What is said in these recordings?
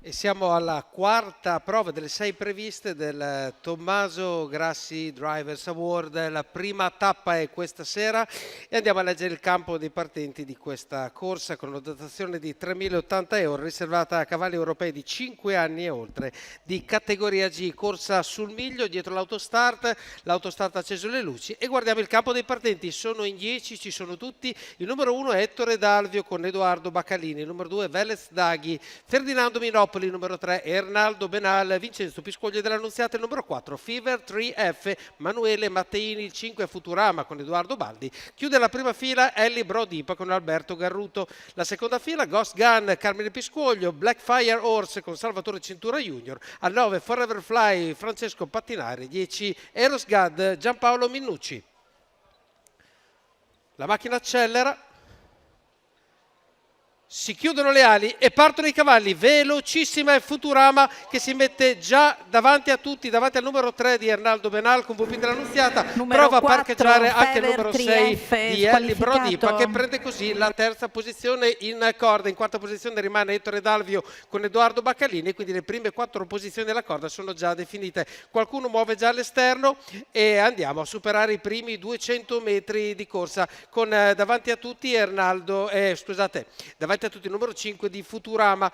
E siamo alla quarta prova delle 6 previste del Tommaso Grassi Drivers Award. La prima tappa è questa sera e andiamo a leggere il campo dei partenti di questa corsa con una dotazione di 3.080 euro riservata a cavalli europei di 5 anni e oltre di categoria G. Corsa sul miglio dietro l'autostart ha acceso le luci e guardiamo il campo dei partenti. Sono in 10, ci sono tutti. Il numero 1 è Ettore D'Alvio con Edoardo Baccalini, il numero 2 è Velez Daghi, Ferdinando Minopoli, il numero 3 Ernaldo Benal, Vincenzo Piscoglio dell'Annunziata, il numero 4 Fever 3F, Manuele Matteini, il 5 Futurama con Edoardo Baldi, chiude la prima fila Ellie Brodipa con Alberto Garruto, la seconda fila Ghost Gun, Carmine Piscoglio, Blackfire Horse con Salvatore Cintura Junior, al 9 Forever Fly Francesco Pattinari, 10 Eros Gad Giampaolo Minnucci. La macchina accelera. Si chiudono le ali e partono i cavalli, velocissima è Futurama che si mette già davanti a tutti, davanti al numero 3 di Ernaldo Benal con VP dell'Annunziata, prova a parcheggiare anche il numero 6 di Ellie Brodipa che prende così la terza posizione in corda. In quarta posizione rimane Ettore D'Alvio con Edoardo Baccalini, quindi le prime 4 posizioni della corda sono già definite. Qualcuno muove già all'esterno e andiamo a superare i primi 200 metri di corsa con davanti a tutti davanti a tutti il numero 5 di Futurama,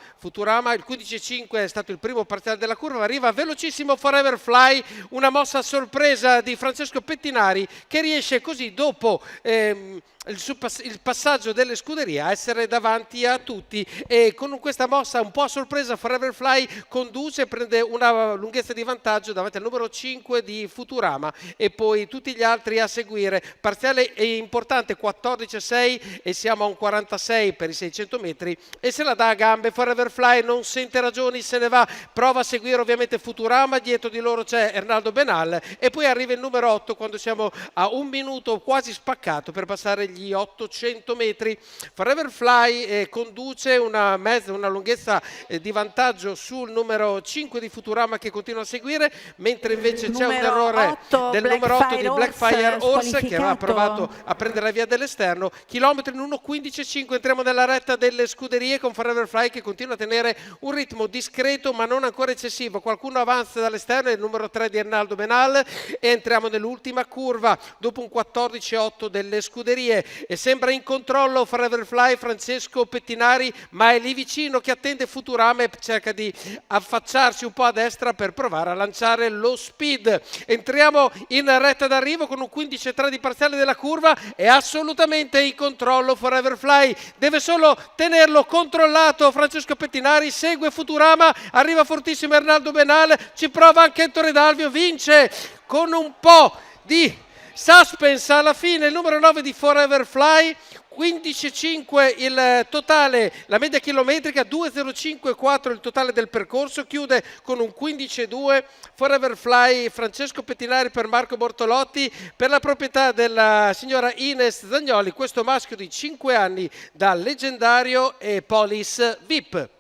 il 15.5 è stato il primo parziale della curva, arriva velocissimo Forever Fly, una mossa a sorpresa di Francesco Pettinari che riesce così dopo il passaggio delle scuderie a essere davanti a tutti e con questa mossa un po' a sorpresa Forever Fly conduce e prende una lunghezza di vantaggio davanti al numero 5 di Futurama e poi tutti gli altri a seguire. Parziale è importante 14.6 e siamo a un 46 per i 600 metri e se la dà a gambe. Forever Fly non sente ragioni, se ne va, prova a seguire ovviamente Futurama, dietro di loro c'è Ernaldo Benal e poi arriva il numero 8 quando siamo a un minuto quasi spaccato per passare gli 800 metri. Forever Fly conduce una lunghezza di vantaggio sul numero 5 di Futurama che continua a seguire, mentre invece c'è un errore del numero 8 di Blackfire Horse che aveva provato a prendere la via dell'esterno. Chilometri in 1.15.5, entriamo nella retta delle scuderie con Forever Fly che continua a tenere un ritmo discreto ma non ancora eccessivo. Qualcuno avanza dall'esterno, è il numero 3 di Ernaldo Benal e entriamo nell'ultima curva dopo un 14.8 delle scuderie e sembra in controllo Forever Fly Francesco Pettinari, ma è lì vicino che attende Futurama e cerca di affacciarsi un po' a destra per provare a lanciare lo speed. Entriamo in retta d'arrivo con un 15.3 di parziale della curva, è assolutamente in controllo Forever Fly, deve solo tenerlo controllato. Francesco Pettinari segue Futurama, arriva fortissimo Ernaldo Benal, ci prova anche Ettore D'Alvio, vince con un po' di suspense alla fine il numero 9 di Forever Fly, 15.5 il totale, la media chilometrica, 2.05.4 il totale del percorso, chiude con un 15.2 Forever Fly Francesco Pettinari per Marco Bortolotti, per la proprietà della signora Ines Zagnoli, questo maschio di 5 anni da leggendario e Polis VIP.